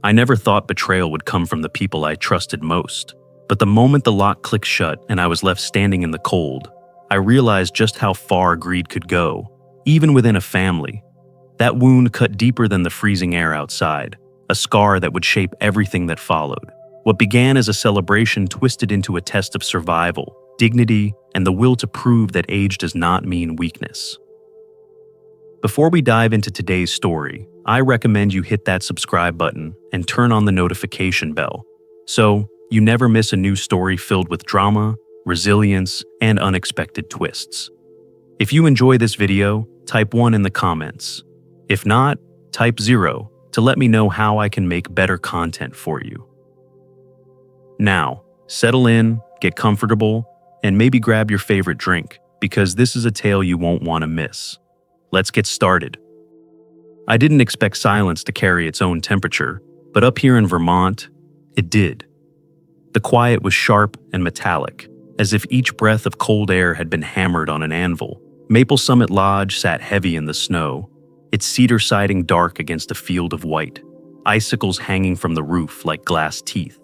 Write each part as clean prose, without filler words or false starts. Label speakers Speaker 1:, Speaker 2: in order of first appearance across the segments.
Speaker 1: I never thought betrayal would come from the people I trusted most. But the moment the lock clicked shut and I was left standing in the cold, I realized just how far greed could go, even within a family. That wound cut deeper than the freezing air outside, a scar that would shape everything that followed. What began as a celebration twisted into a test of survival, dignity, and the will to prove that age does not mean weakness. Before we dive into today's story, I recommend you hit that subscribe button and turn on the notification bell, so you never miss a new story filled with drama, resilience, and unexpected twists. If you enjoy this video, type 1 in the comments. If not, type 0 to let me know how I can make better content for you. Now, settle in, get comfortable, and maybe grab your favorite drink, because this is a tale you won't want to miss. Let's get started. I didn't expect silence to carry its own temperature, but up here in Vermont, it did. The quiet was sharp and metallic, as if each breath of cold air had been hammered on an anvil. Maple Summit Lodge sat heavy in the snow, its cedar siding dark against a field of white, icicles hanging from the roof like glass teeth.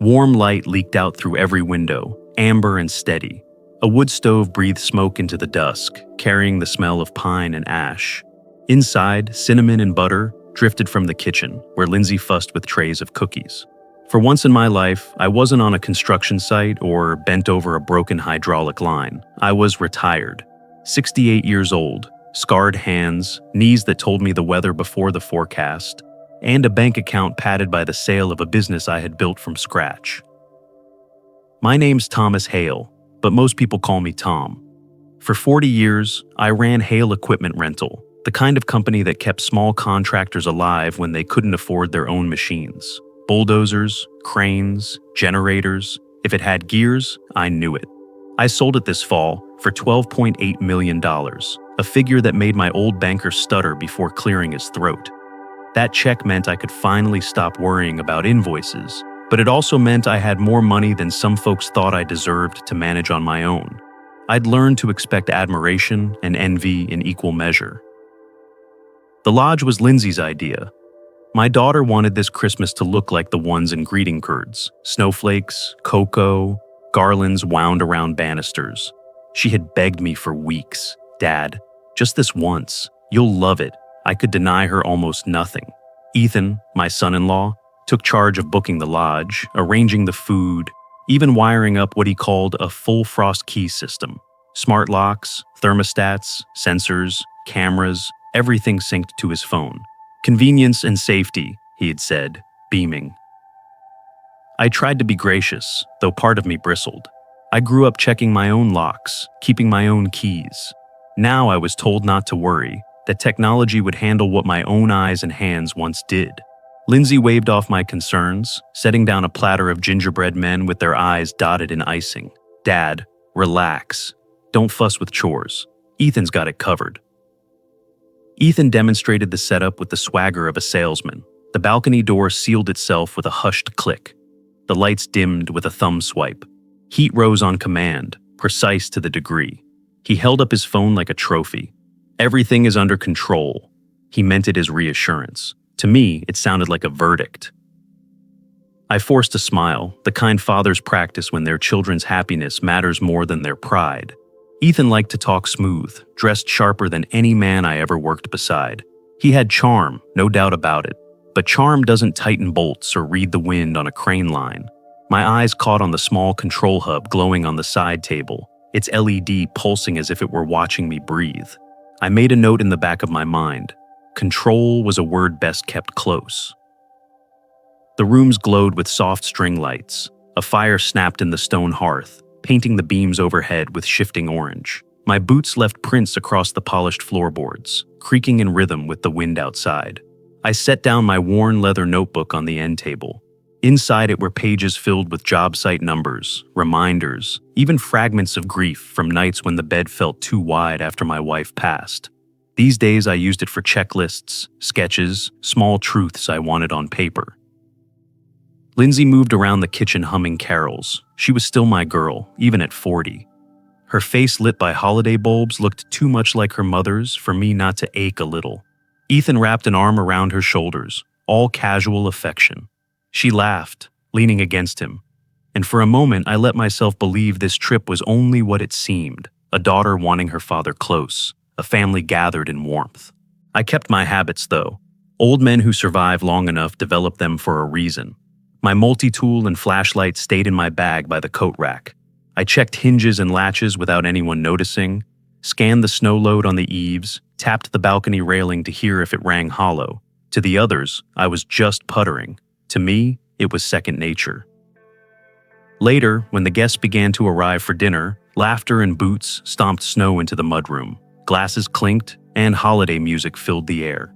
Speaker 1: Warm light leaked out through every window, amber and steady. A wood stove breathed smoke into the dusk, carrying the smell of pine and ash. Inside, cinnamon and butter drifted from the kitchen, where Lindsay fussed with trays of cookies. For once in my life, I wasn't on a construction site or bent over a broken hydraulic line. I was retired. 68 years old, scarred hands, knees that told me the weather before the forecast, and a bank account padded by the sale of a business I had built from scratch. My name's Thomas Hale, but most people call me Tom. For 40 years, I ran Hale Equipment Rental, the kind of company that kept small contractors alive when they couldn't afford their own machines. Bulldozers, cranes, generators. If it had gears, I knew it. I sold it this fall for $12.8 million, a figure that made my old banker stutter before clearing his throat. That check meant I could finally stop worrying about invoices, but it also meant I had more money than some folks thought I deserved to manage on my own. I'd learned to expect admiration and envy in equal measure. The lodge was Lindsay's idea. My daughter wanted this Christmas to look like the ones in greeting cards: snowflakes, cocoa, garlands wound around banisters. She had begged me for weeks, "Dad, just this once. You'll love it." I could deny her almost nothing. Ethan, my son-in-law, took charge of booking the lodge, arranging the food, even wiring up what he called a full frost key system. Smart locks, thermostats, sensors, cameras, everything synced to his phone. "Convenience and safety," he had said, beaming. I tried to be gracious, though part of me bristled. I grew up checking my own locks, keeping my own keys. Now I was told not to worry, that technology would handle what my own eyes and hands once did. Lindsay waved off my concerns, setting down a platter of gingerbread men with their eyes dotted in icing. "Dad, relax. Don't fuss with chores. Ethan's got it covered." Ethan demonstrated the setup with the swagger of a salesman. The balcony door sealed itself with a hushed click. The lights dimmed with a thumb swipe. Heat rose on command, precise to the degree. He held up his phone like a trophy. "Everything is under control." He meant it as reassurance. To me, it sounded like a verdict. I forced a smile, the kind fathers practice when their children's happiness matters more than their pride. Ethan liked to talk smooth, dressed sharper than any man I ever worked beside. He had charm, no doubt about it, but charm doesn't tighten bolts or read the wind on a crane line. My eyes caught on the small control hub glowing on the side table, its LED pulsing as if it were watching me breathe. I made a note in the back of my mind. Control was a word best kept close. The rooms glowed with soft string lights. A fire snapped in the stone hearth, painting the beams overhead with shifting orange. My boots left prints across the polished floorboards, creaking in rhythm with the wind outside. I set down my worn leather notebook on the end table. Inside it were pages filled with job site numbers, reminders, even fragments of grief from nights when the bed felt too wide after my wife passed. These days I used it for checklists, sketches, small truths I wanted on paper. Lindsay moved around the kitchen humming carols. She was still my girl, even at 40. Her face lit by holiday bulbs looked too much like her mother's for me not to ache a little. Ethan wrapped an arm around her shoulders, all casual affection. She laughed, leaning against him, and for a moment I let myself believe this trip was only what it seemed, a daughter wanting her father close, a family gathered in warmth. I kept my habits, though. Old men who survive long enough develop them for a reason. My multi-tool and flashlight stayed in my bag by the coat rack. I checked hinges and latches without anyone noticing, scanned the snow load on the eaves, tapped the balcony railing to hear if it rang hollow. To the others, I was just puttering. To me, it was second nature. Later, when the guests began to arrive for dinner, laughter and boots stomped snow into the mudroom. Glasses clinked, and holiday music filled the air.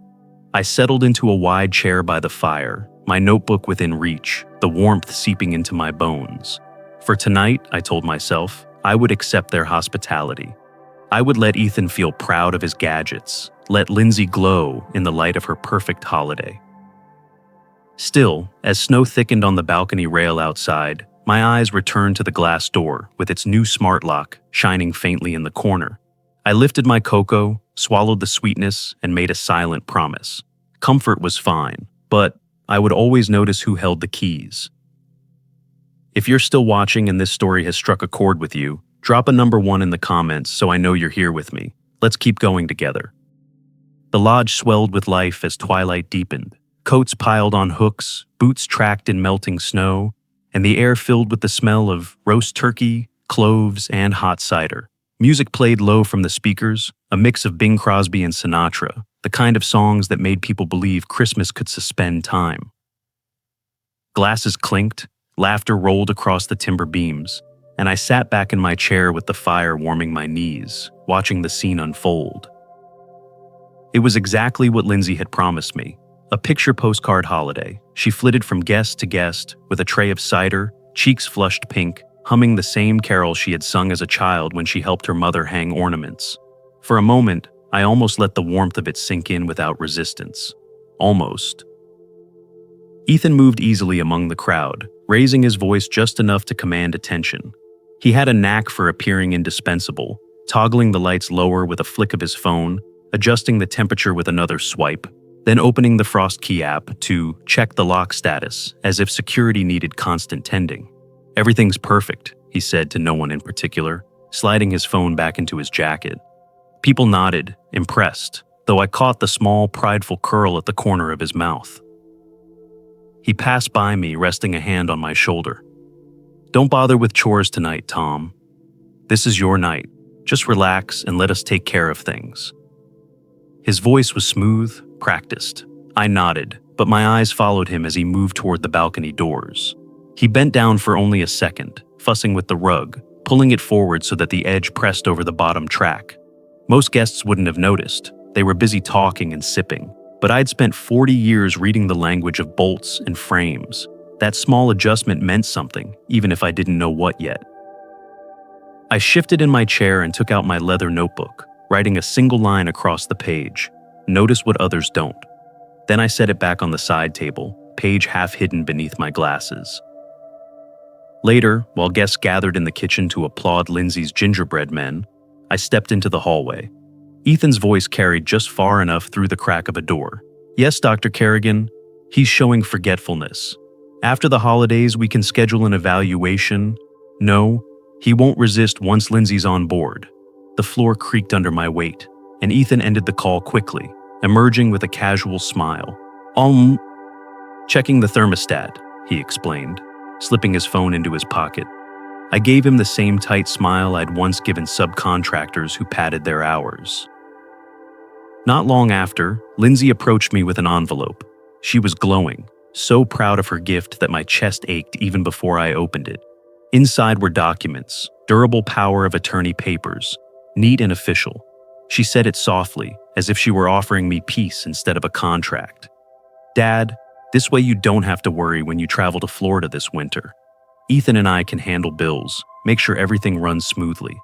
Speaker 1: I settled into a wide chair by the fire, my notebook within reach, the warmth seeping into my bones. For tonight, I told myself, I would accept their hospitality. I would let Ethan feel proud of his gadgets, let Lindsay glow in the light of her perfect holiday. Still, as snow thickened on the balcony rail outside, my eyes returned to the glass door with its new smart lock shining faintly in the corner. I lifted my cocoa, swallowed the sweetness, and made a silent promise. Comfort was fine, but I would always notice who held the keys. If you're still watching and this story has struck a chord with you, drop a number 1 in the comments so I know you're here with me. Let's keep going together. The lodge swelled with life as twilight deepened. Coats piled on hooks, boots tracked in melting snow, and the air filled with the smell of roast turkey, cloves, and hot cider. Music played low from the speakers, a mix of Bing Crosby and Sinatra, the kind of songs that made people believe Christmas could suspend time. Glasses clinked, laughter rolled across the timber beams, and I sat back in my chair with the fire warming my knees, watching the scene unfold. It was exactly what Lindsay had promised me, a picture postcard holiday. She flitted from guest to guest with a tray of cider, cheeks flushed pink, humming the same carol she had sung as a child when she helped her mother hang ornaments. For a moment, I almost let the warmth of it sink in without resistance. Almost. Ethan moved easily among the crowd, raising his voice just enough to command attention. He had a knack for appearing indispensable, toggling the lights lower with a flick of his phone, adjusting the temperature with another swipe, then opening the Frost Key app to check the lock status, as if security needed constant tending. "Everything's perfect," he said to no one in particular, sliding his phone back into his jacket. People nodded, impressed, though I caught the small, prideful curl at the corner of his mouth. He passed by me, resting a hand on my shoulder. "Don't bother with chores tonight, Tom. This is your night. Just relax and let us take care of things." His voice was smooth, practiced. I nodded, but my eyes followed him as he moved toward the balcony doors. He bent down for only a second, fussing with the rug, pulling it forward so that the edge pressed over the bottom track. Most guests wouldn't have noticed. They were busy talking and sipping. But I'd spent 40 years reading the language of bolts and frames. That small adjustment meant something, even if I didn't know what yet. I shifted in my chair and took out my leather notebook, writing a single line across the page. "Notice what others don't." Then I set it back on the side table, page half hidden beneath my glasses. Later, while guests gathered in the kitchen to applaud Lindsay's gingerbread men, I stepped into the hallway. Ethan's voice carried just far enough through the crack of a door. "Yes, Dr. Kerrigan, he's showing forgetfulness. After the holidays, we can schedule an evaluation. No, he won't resist once Lindsay's on board." The floor creaked under my weight, and Ethan ended the call quickly, emerging with a casual smile. Checking the thermostat," he explained, slipping his phone into his pocket. I gave him the same tight smile I'd once given subcontractors who padded their hours. Not long after, Lindsay approached me with an envelope. She was glowing, so proud of her gift that my chest ached even before I opened it. Inside were documents, durable power of attorney papers, neat and official. She said it softly, as if she were offering me peace instead of a contract. "Dad, this way you don't have to worry when you travel to Florida this winter. Ethan and I can handle bills, make sure everything runs smoothly."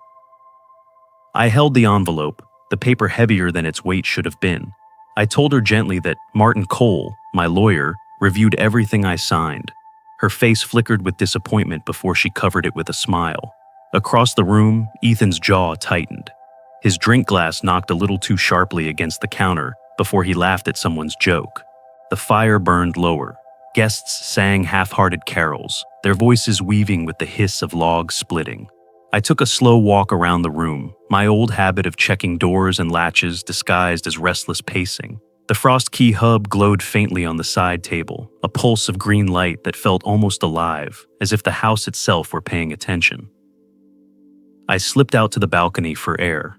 Speaker 1: I held the envelope, the paper heavier than its weight should have been. I told her gently that Martin Cole, my lawyer, reviewed everything I signed. Her face flickered with disappointment before she covered it with a smile. Across the room, Ethan's jaw tightened. His drink glass knocked a little too sharply against the counter before he laughed at someone's joke. The fire burned lower. Guests sang half-hearted carols, their voices weaving with the hiss of logs splitting. I took a slow walk around the room, my old habit of checking doors and latches disguised as restless pacing. The frost key hub glowed faintly on the side table, a pulse of green light that felt almost alive, as if the house itself were paying attention. I slipped out to the balcony for air.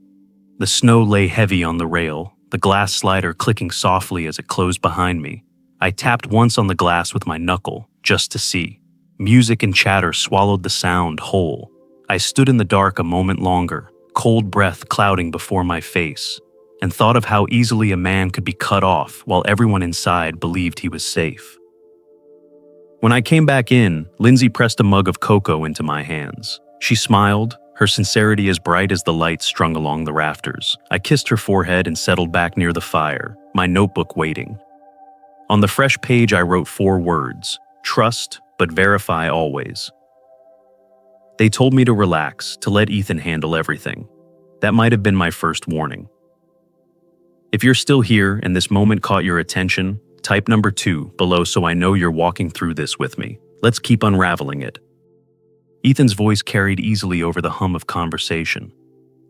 Speaker 1: The snow lay heavy on the rail, the glass slider clicking softly as it closed behind me. I tapped once on the glass with my knuckle, just to see. Music and chatter swallowed the sound whole. I stood in the dark a moment longer, cold breath clouding before my face, and thought of how easily a man could be cut off while everyone inside believed he was safe. When I came back in, Lindsay pressed a mug of cocoa into my hands. She smiled, her sincerity as bright as the light strung along the rafters. I kissed her forehead and settled back near the fire, my notebook waiting. On the fresh page I wrote 4 words: trust, but verify always. They told me to relax, to let Ethan handle everything. That might have been my first warning. If you're still here and this moment caught your attention, type number 2 below so I know you're walking through this with me. Let's keep unraveling it. Ethan's voice carried easily over the hum of conversation.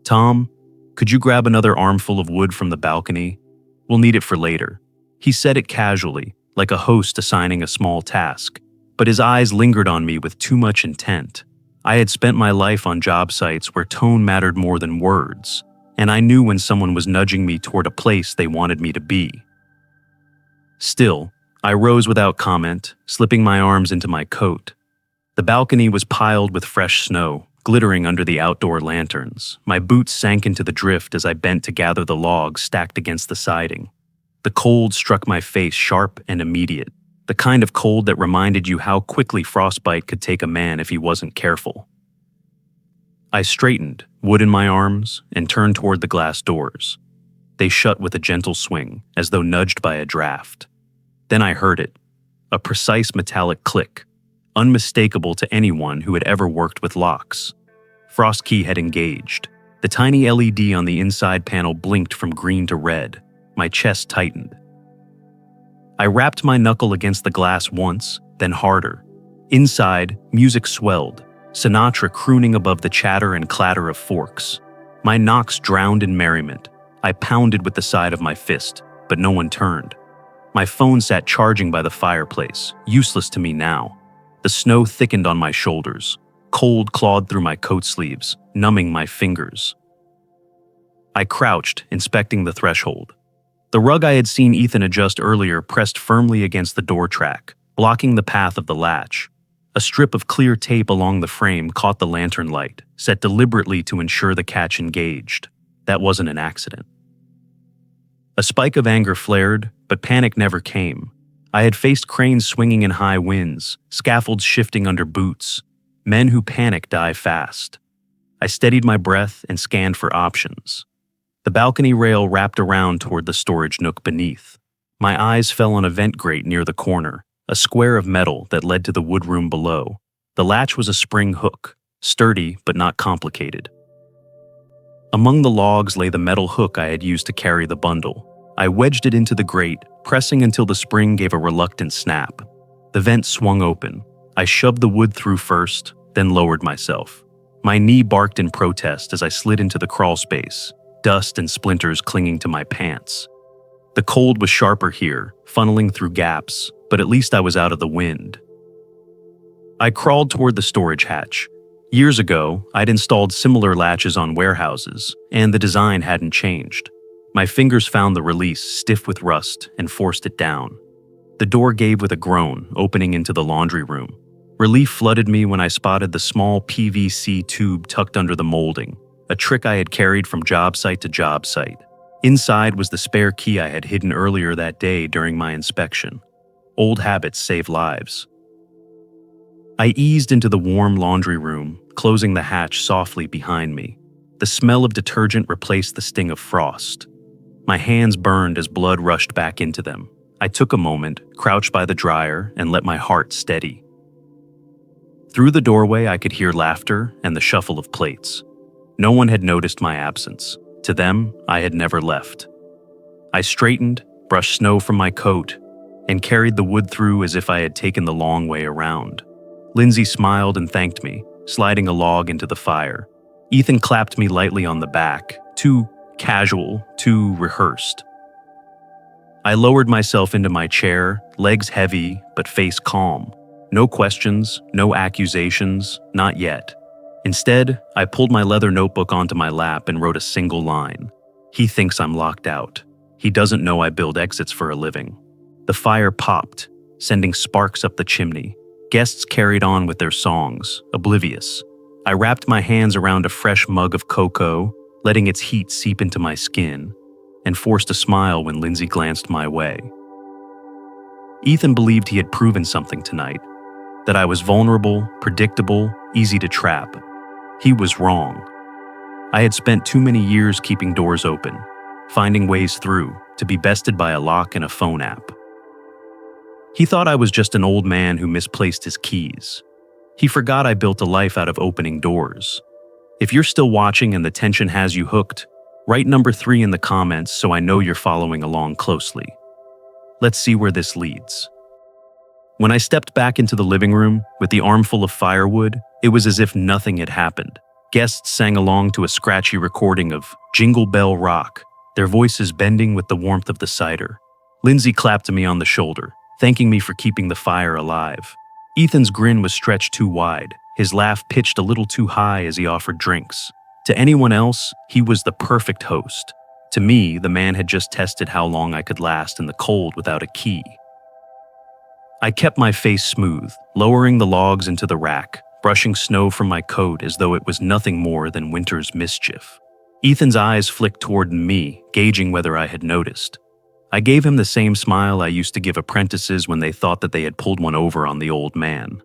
Speaker 1: "Tom, could you grab another armful of wood from the balcony? We'll need it for later." He said it casually, like a host assigning a small task, but his eyes lingered on me with too much intent. I had spent my life on job sites where tone mattered more than words, and I knew when someone was nudging me toward a place they wanted me to be. Still, I rose without comment, slipping my arms into my coat. The balcony was piled with fresh snow, glittering under the outdoor lanterns. My boots sank into the drift as I bent to gather the logs stacked against the siding. The cold struck my face sharp and immediate, the kind of cold that reminded you how quickly frostbite could take a man if he wasn't careful. I straightened, wood in my arms, and turned toward the glass doors. They shut with a gentle swing, as though nudged by a draft. Then I heard it, a precise metallic click, unmistakable to anyone who had ever worked with locks. Frost key had engaged. The tiny LED on the inside panel blinked from green to red. My chest tightened. I rapped my knuckle against the glass once, then harder. Inside, music swelled, Sinatra crooning above the chatter and clatter of forks. My knocks drowned in merriment. I pounded with the side of my fist, but no one turned. My phone sat charging by the fireplace, useless to me now. The snow thickened on my shoulders. Cold clawed through my coat sleeves, numbing my fingers. I crouched, inspecting the threshold. The rug I had seen Ethan adjust earlier pressed firmly against the door track, blocking the path of the latch. A strip of clear tape along the frame caught the lantern light, set deliberately to ensure the catch engaged. That wasn't an accident. A spike of anger flared, but panic never came. I had faced cranes swinging in high winds, scaffolds shifting under boots. Men who panic die fast. I steadied my breath and scanned for options. The balcony rail wrapped around toward the storage nook beneath. My eyes fell on a vent grate near the corner, a square of metal that led to the woodroom below. The latch was a spring hook, sturdy but not complicated. Among the logs lay the metal hook I had used to carry the bundle. I wedged it into the grate, pressing until the spring gave a reluctant snap. The vent swung open. I shoved the wood through first, then lowered myself. My knee barked in protest as I slid into the crawl space, dust and splinters clinging to my pants. The cold was sharper here, funneling through gaps, but at least I was out of the wind. I crawled toward the storage hatch. Years ago, I'd installed similar latches on warehouses, and the design hadn't changed. My fingers found the release stiff with rust and forced it down. The door gave with a groan, opening into the laundry room. Relief flooded me when I spotted the small PVC tube tucked under the molding, a trick I had carried from job site to job site. Inside was the spare key I had hidden earlier that day during my inspection. Old habits save lives. I eased into the warm laundry room, closing the hatch softly behind me. The smell of detergent replaced the sting of frost. My hands burned as blood rushed back into them. I took a moment, crouched by the dryer, and let my heart steady. Through the doorway, I could hear laughter and the shuffle of plates. No one had noticed my absence. To them, I had never left. I straightened, brushed snow from my coat, and carried the wood through as if I had taken the long way around. Lindsay smiled and thanked me, sliding a log into the fire. Ethan clapped me lightly on the back, too casual, too rehearsed. I lowered myself into my chair, legs heavy, but face calm. No questions, no accusations, not yet. Instead, I pulled my leather notebook onto my lap and wrote a single line. He thinks I'm locked out. He doesn't know I build exits for a living. The fire popped, sending sparks up the chimney. Guests carried on with their songs, oblivious. I wrapped my hands around a fresh mug of cocoa, letting its heat seep into my skin, and forced a smile when Lindsay glanced my way. Ethan believed he had proven something tonight, that I was vulnerable, predictable, easy to trap. He was wrong. I had spent too many years keeping doors open, finding ways through, to be bested by a lock and a phone app. He thought I was just an old man who misplaced his keys. He forgot I built a life out of opening doors. If you're still watching and the tension has you hooked, write number 3 in the comments so I know you're following along closely. Let's see where this leads. When I stepped back into the living room with the armful of firewood, it was as if nothing had happened. Guests sang along to a scratchy recording of Jingle Bell Rock, their voices bending with the warmth of the cider. Lindsay clapped me on the shoulder, thanking me for keeping the fire alive. Ethan's grin was stretched too wide, his laugh pitched a little too high as he offered drinks. To anyone else, he was the perfect host. To me, the man had just tested how long I could last in the cold without a key. I kept my face smooth, lowering the logs into the rack, brushing snow from my coat as though it was nothing more than winter's mischief. Ethan's eyes flicked toward me, gauging whether I had noticed. I gave him the same smile I used to give apprentices when they thought that they had pulled one over on the old man.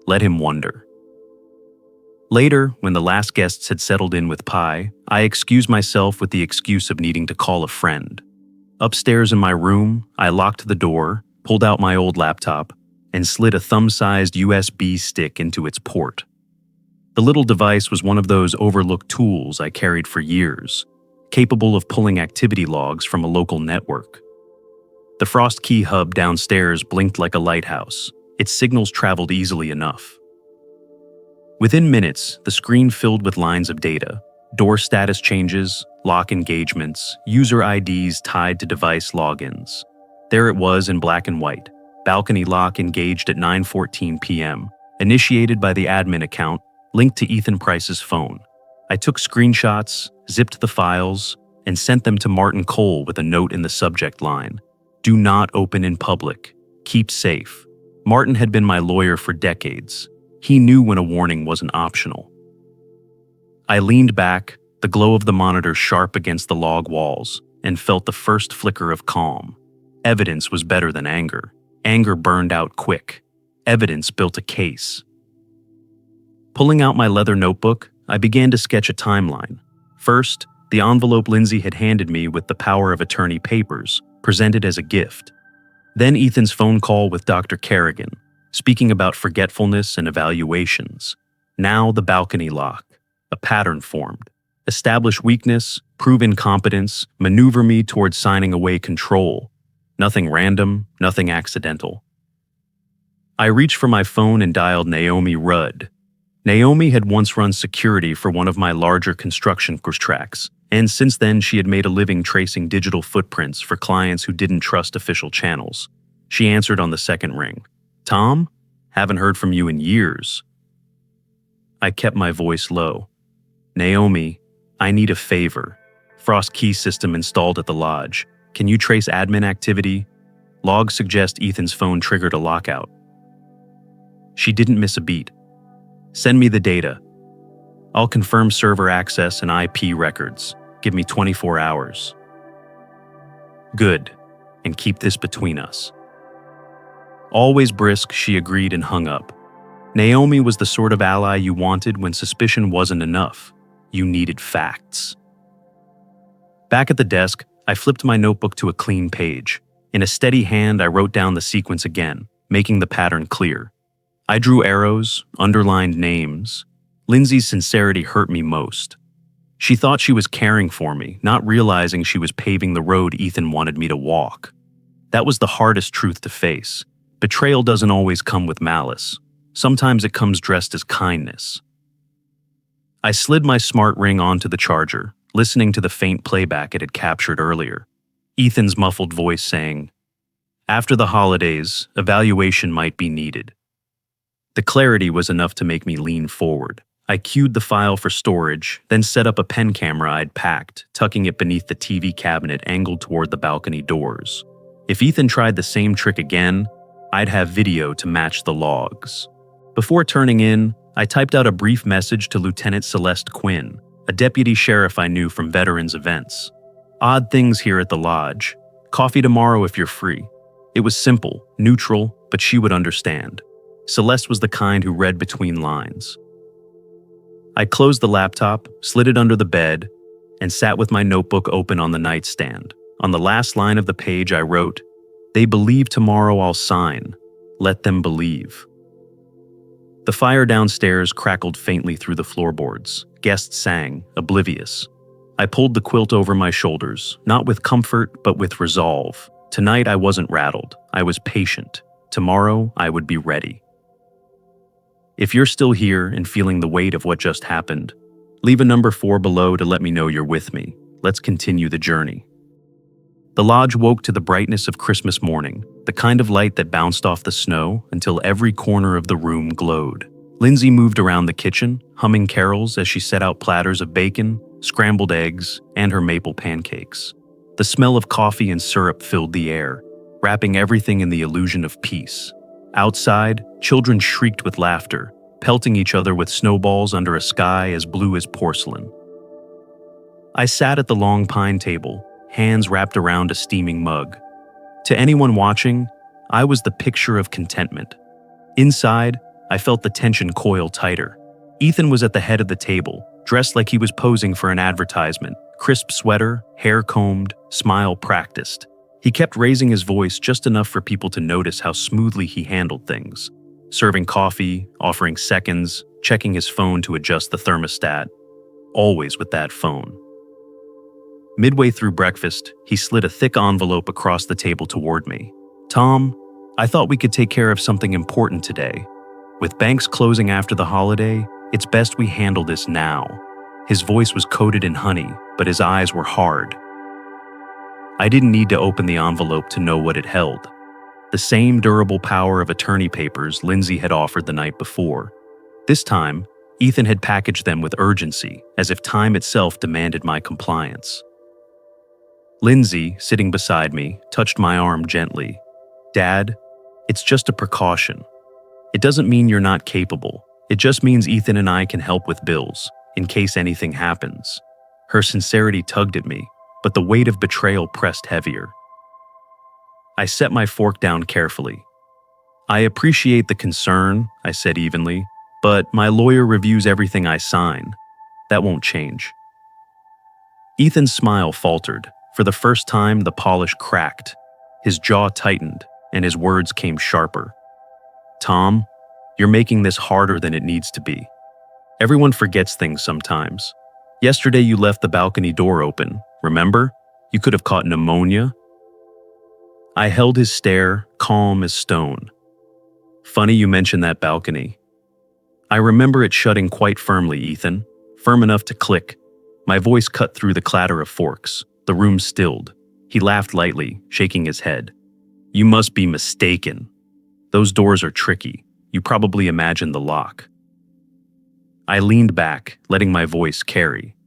Speaker 1: Let him wonder. Later, when the last guests had settled in with pie, I excused myself with the excuse of needing to call a friend. Upstairs in my room, I locked the door, pulled out my old laptop, and slid a thumb-sized USB stick into its port. The little device was one of those overlooked tools I carried for years, capable of pulling activity logs from a local network. The Frost Key hub downstairs blinked like a lighthouse. Its signals traveled easily enough. Within minutes, the screen filled with lines of data, door status changes, lock engagements, user IDs tied to device logins. There it was in black and white. Balcony lock engaged at 9:14 p.m., initiated by the admin account, linked to Ethan Price's phone. I took screenshots, zipped the files, and sent them to Martin Cole with a note in the subject line. Do not open in public. Keep safe. Martin had been my lawyer for decades. He knew when a warning wasn't optional. I leaned back, the glow of the monitor sharp against the log walls, and felt the first flicker of calm. Evidence was better than anger. Anger burned out quick. Evidence built a case. Pulling out my leather notebook, I began to sketch a timeline. First, the envelope Lindsay had handed me with the power of attorney papers, presented as a gift. Then Ethan's phone call with Dr. Kerrigan, speaking about forgetfulness and evaluations. Now the balcony lock. A pattern formed. Establish weakness, prove incompetence, maneuver me towards signing away control. Nothing random, nothing accidental. I reached for my phone and dialed Naomi Rudd. Naomi had once run security for one of my larger construction contracts, and since then she had made a living tracing digital footprints for clients who didn't trust official channels. She answered on the second ring. Tom? Haven't heard from you in years. I kept my voice low. Naomi, I need a favor. Frost key system installed at the lodge. Can you trace admin activity? Logs suggest Ethan's phone triggered a lockout. She didn't miss a beat. Send me the data. I'll confirm server access and IP records. Give me 24 hours. Good, and keep this between us. Always brisk, she agreed and hung up. Naomi was the sort of ally you wanted when suspicion wasn't enough. You needed facts. Back at the desk, I flipped my notebook to a clean page. In a steady hand, I wrote down the sequence again, making the pattern clear. I drew arrows, underlined names. Lindsay's sincerity hurt me most. She thought she was caring for me, not realizing she was paving the road Ethan wanted me to walk. That was the hardest truth to face. Betrayal doesn't always come with malice. Sometimes it comes dressed as kindness. I slid my smart ring onto the charger, listening to the faint playback it had captured earlier. Ethan's muffled voice saying, "After the holidays, evaluation might be needed." The clarity was enough to make me lean forward. I queued the file for storage, then set up a pen camera I'd packed, tucking it beneath the TV cabinet angled toward the balcony doors. If Ethan tried the same trick again, I'd have video to match the logs. Before turning in, I typed out a brief message to Lieutenant Celeste Quinn, a deputy sheriff I knew from veterans events. "Odd things here at the lodge. Coffee tomorrow if you're free." It was simple, neutral, but she would understand. Celeste was the kind who read between lines. I closed the laptop, slid it under the bed, and sat with my notebook open on the nightstand. On the last line of the page I wrote, "They believe tomorrow I'll sign. Let them believe." The fire downstairs crackled faintly through the floorboards. Guests sang, oblivious. I pulled the quilt over my shoulders, not with comfort, but with resolve. Tonight I wasn't rattled. I was patient. Tomorrow I would be ready. If you're still here and feeling the weight of what just happened, leave a number 4 below to let me know you're with me. Let's continue the journey. The lodge woke to the brightness of Christmas morning, the kind of light that bounced off the snow until every corner of the room glowed. Lindsay moved around the kitchen, humming carols as she set out platters of bacon, scrambled eggs, and her maple pancakes. The smell of coffee and syrup filled the air, wrapping everything in the illusion of peace. Outside, children shrieked with laughter, pelting each other with snowballs under a sky as blue as porcelain. I sat at the long pine table, hands wrapped around a steaming mug. To anyone watching, I was the picture of contentment. Inside, I felt the tension coil tighter. Ethan was at the head of the table, dressed like he was posing for an advertisement, crisp sweater, hair combed, smile practiced. He kept raising his voice just enough for people to notice how smoothly he handled things, serving coffee, offering seconds, checking his phone to adjust the thermostat, always with that phone. Midway through breakfast, he slid a thick envelope across the table toward me. "Tom, I thought we could take care of something important today. With banks closing after the holiday, it's best we handle this now." His voice was coated in honey, but his eyes were hard. I didn't need to open the envelope to know what it held. The same durable power of attorney papers Lindsay had offered the night before. This time, Ethan had packaged them with urgency, as if time itself demanded my compliance. Lindsay, sitting beside me, touched my arm gently. "Dad, it's just a precaution. It doesn't mean you're not capable. It just means Ethan and I can help with bills, in case anything happens." Her sincerity tugged at me, but the weight of betrayal pressed heavier. I set my fork down carefully. "I appreciate the concern," I said evenly, "but my lawyer reviews everything I sign. That won't change." Ethan's smile faltered. For the first time, the polish cracked. His jaw tightened, and his words came sharper. "Tom, you're making this harder than it needs to be. Everyone forgets things sometimes. Yesterday you left the balcony door open, remember? You could have caught pneumonia." I held his stare, calm as stone. "Funny you mention that balcony. I remember it shutting quite firmly, Ethan, firm enough to click." My voice cut through the clatter of forks. The room stilled. He laughed lightly, shaking his head. "You must be mistaken. Those doors are tricky. You probably imagined the lock." I leaned back, letting my voice carry.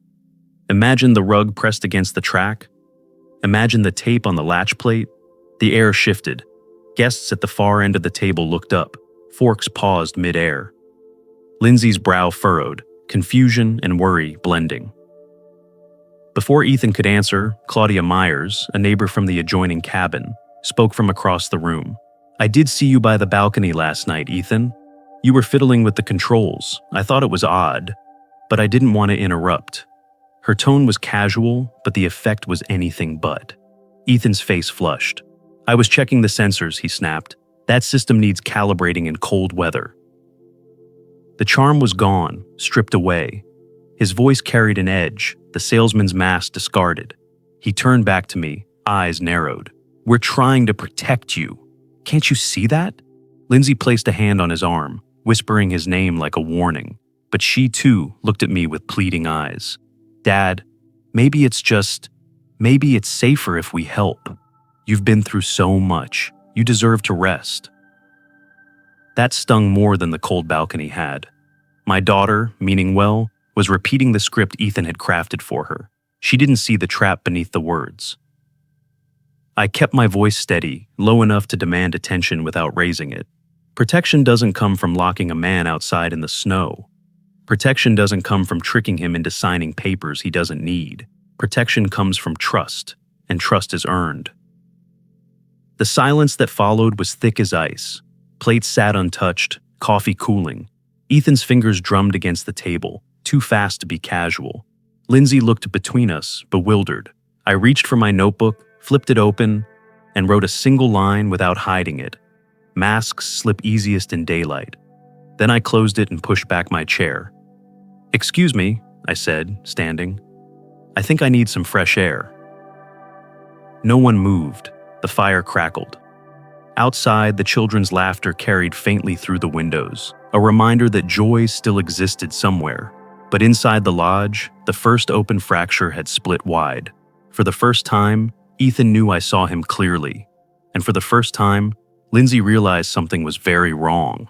Speaker 1: "Imagine the rug pressed against the track. Imagine the tape on the latch plate." The air shifted. Guests at the far end of the table looked up. Forks paused mid-air. Lindsay's brow furrowed, confusion and worry blending. Before Ethan could answer, Claudia Myers, a neighbor from the adjoining cabin, spoke from across the room. "I did see you by the balcony last night, Ethan. You were fiddling with the controls. I thought it was odd, but I didn't want to interrupt." Her tone was casual, but the effect was anything but. Ethan's face flushed. "I was checking the sensors," he snapped. "That system needs calibrating in cold weather." The charm was gone, stripped away. His voice carried an edge, the salesman's mask discarded. He turned back to me, eyes narrowed. We're trying to protect you. Can't you see that? Lindsay placed a hand on his arm, whispering his name like a warning, but she too looked at me with pleading eyes. Dad, maybe it's safer if we help. You've been through so much. You deserve to rest. That stung more than the cold balcony had. My daughter, meaning well, was repeating the script Ethan had crafted for her. She didn't see the trap beneath the words. I kept my voice steady, low enough to demand attention without raising it. Protection doesn't come from locking a man outside in the snow. Protection doesn't come from tricking him into signing papers he doesn't need. Protection comes from trust, and trust is earned. The silence that followed was thick as ice. Plates sat untouched, coffee cooling. Ethan's fingers drummed against the table, too fast to be casual. Lindsay looked between us, bewildered. I reached for my notebook, flipped it open, and wrote a single line without hiding it. Masks slip easiest in daylight. Then I closed it and pushed back my chair. "Excuse me," I said, standing. "I think I need some fresh air." No one moved. The fire crackled. Outside, the children's laughter carried faintly through the windows, a reminder that joy still existed somewhere. But inside the lodge, the first open fracture had split wide. For the first time, Ethan knew I saw him clearly. And for the first time, Lindsay realized something was very wrong.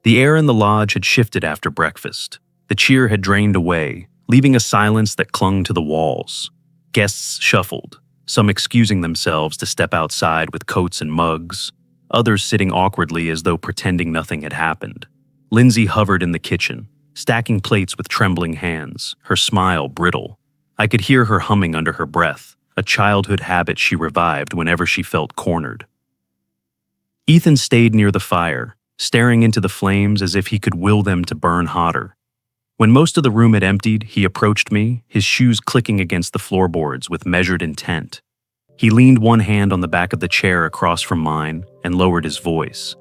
Speaker 1: The air in the lodge had shifted after breakfast. The cheer had drained away, leaving a silence that clung to the walls. Guests shuffled, some excusing themselves to step outside with coats and mugs, others sitting awkwardly as though pretending nothing had happened. Lindsay hovered in the kitchen, stacking plates with trembling hands, her smile brittle. I could hear her humming under her breath, a childhood habit she revived whenever she felt cornered. Ethan stayed near the fire, staring into the flames as if he could will them to burn hotter. When most of the room had emptied, he approached me, his shoes clicking against the floorboards with measured intent. He leaned one hand on the back of the chair across from mine and lowered his voice.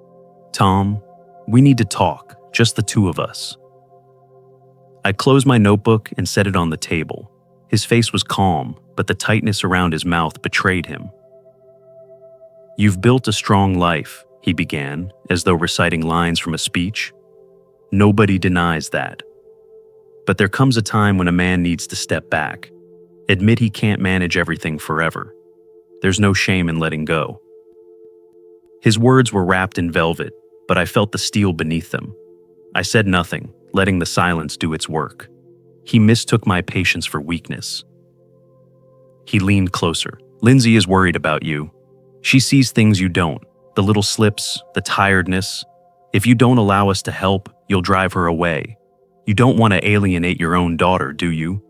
Speaker 1: "Tom, we need to talk, just the two of us." I closed my notebook and set it on the table. His face was calm, but the tightness around his mouth betrayed him. "You've built a strong life," he began, as though reciting lines from a speech. "Nobody denies that. But there comes a time when a man needs to step back, admit he can't manage everything forever. There's no shame in letting go." His words were wrapped in velvet, but I felt the steel beneath them. I said nothing, letting the silence do its work. He mistook my patience for weakness. He leaned closer. "Lindsay is worried about you. She sees things you don't, the little slips, the tiredness. If you don't allow us to help, you'll drive her away. You don't want to alienate your own daughter, do you?"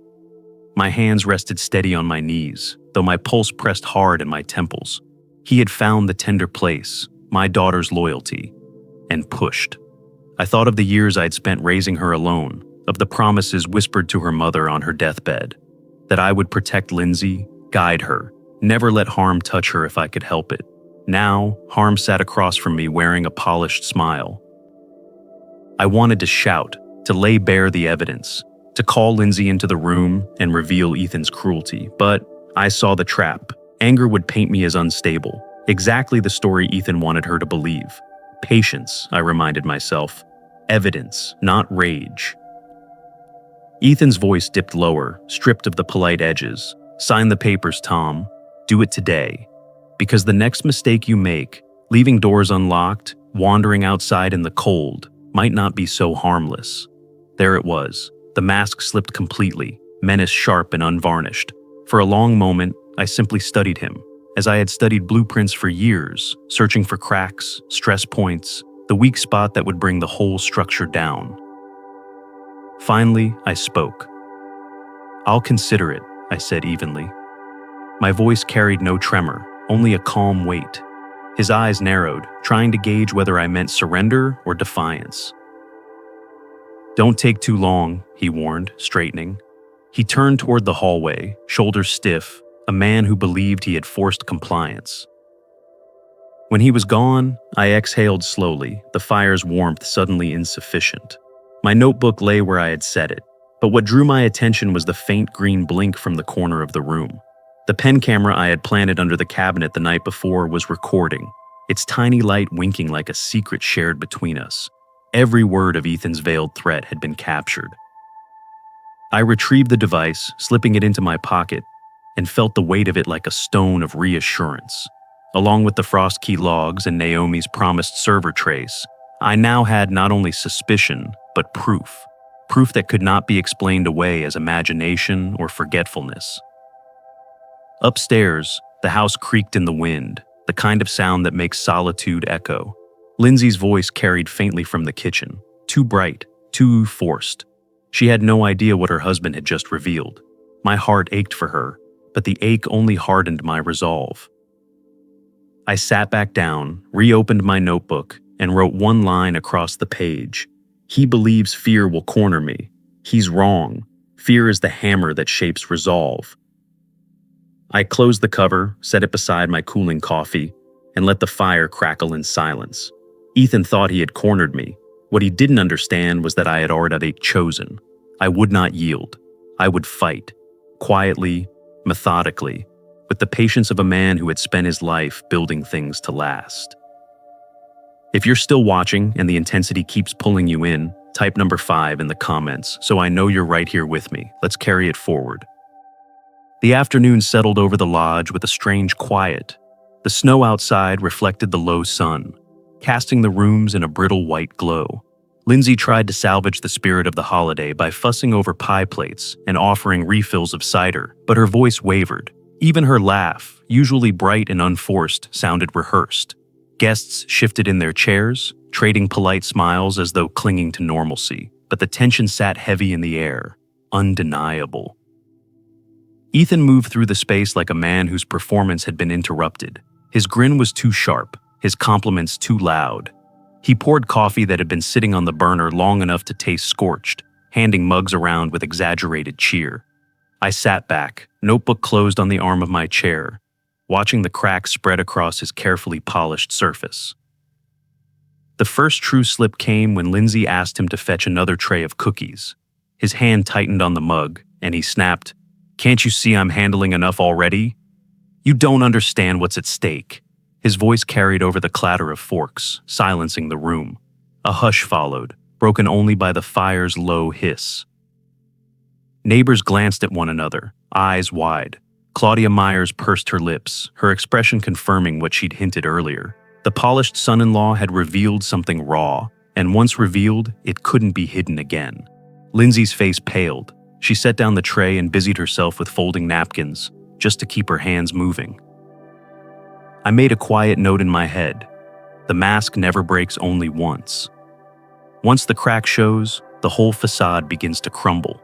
Speaker 1: My hands rested steady on my knees, though my pulse pressed hard in my temples. He had found the tender place, my daughter's loyalty, and pushed. I thought of the years I'd spent raising her alone, of the promises whispered to her mother on her deathbed, that I would protect Lindsay, guide her, never let harm touch her if I could help it. Now, harm sat across from me wearing a polished smile. I wanted to shout, to lay bare the evidence, to call Lindsay into the room and reveal Ethan's cruelty, but I saw the trap. Anger would paint me as unstable, exactly the story Ethan wanted her to believe. Patience, I reminded myself. Evidence, not rage. Ethan's voice dipped lower, stripped of the polite edges. "Sign the papers, Tom. Do it today. Because the next mistake you make, leaving doors unlocked, wandering outside in the cold, might not be so harmless." There it was. The mask slipped completely, menace sharp and unvarnished. For a long moment, I simply studied him, as I had studied blueprints for years, searching for cracks, stress points, the weak spot that would bring the whole structure down. Finally, I spoke. "I'll consider it," I said evenly. My voice carried no tremor, only a calm weight. His eyes narrowed, trying to gauge whether I meant surrender or defiance. "Don't take too long," he warned, straightening. He turned toward the hallway, shoulders stiff, a man who believed he had forced compliance. When he was gone, I exhaled slowly, the fire's warmth suddenly insufficient. My notebook lay where I had set it, but what drew my attention was the faint green blink from the corner of the room. The pen camera I had planted under the cabinet the night before was recording, its tiny light winking like a secret shared between us. Every word of Ethan's veiled threat had been captured. I retrieved the device, slipping it into my pocket, and felt the weight of it like a stone of reassurance. Along with the Frost Key logs and Naomi's promised server trace, I now had not only suspicion, but proof. Proof that could not be explained away as imagination or forgetfulness. Upstairs, the house creaked in the wind, the kind of sound that makes solitude echo. Lindsay's voice carried faintly from the kitchen, too bright, too forced. She had no idea what her husband had just revealed. My heart ached for her, but the ache only hardened my resolve. I sat back down, reopened my notebook, and wrote one line across the page. He believes fear will corner me. He's wrong. Fear is the hammer that shapes resolve. I closed the cover, set it beside my cooling coffee, and let the fire crackle in silence. Ethan thought he had cornered me. What he didn't understand was that I had already chosen. I would not yield. I would fight. Quietly, methodically, with the patience of a man who had spent his life building things to last. If you're still watching and the intensity keeps pulling you in, type number 5 in the comments so I know you're right here with me. Let's carry it forward. The afternoon settled over the lodge with a strange quiet. The snow outside reflected the low sun, casting the rooms in a brittle white glow. Lindsay tried to salvage the spirit of the holiday by fussing over pie plates and offering refills of cider, but her voice wavered. Even her laugh, usually bright and unforced, sounded rehearsed. Guests shifted in their chairs, trading polite smiles as though clinging to normalcy, but the tension sat heavy in the air, undeniable. Ethan moved through the space like a man whose performance had been interrupted. His grin was too sharp, his compliments too loud. He poured coffee that had been sitting on the burner long enough to taste scorched, handing mugs around with exaggerated cheer. I sat back, notebook closed on the arm of my chair, watching the cracks spread across his carefully polished surface. The first true slip came when Lindsay asked him to fetch another tray of cookies. His hand tightened on the mug, and he snapped, "Can't you see I'm handling enough already? You don't understand what's at stake." His voice carried over the clatter of forks, silencing the room. A hush followed, broken only by the fire's low hiss. Neighbors glanced at one another, eyes wide. Claudia Myers pursed her lips, her expression confirming what she'd hinted earlier. The polished son-in-law had revealed something raw, and once revealed, it couldn't be hidden again. Lindsay's face paled. She set down the tray and busied herself with folding napkins, just to keep her hands moving. I made a quiet note in my head. The mask never breaks only once. Once the crack shows, the whole facade begins to crumble.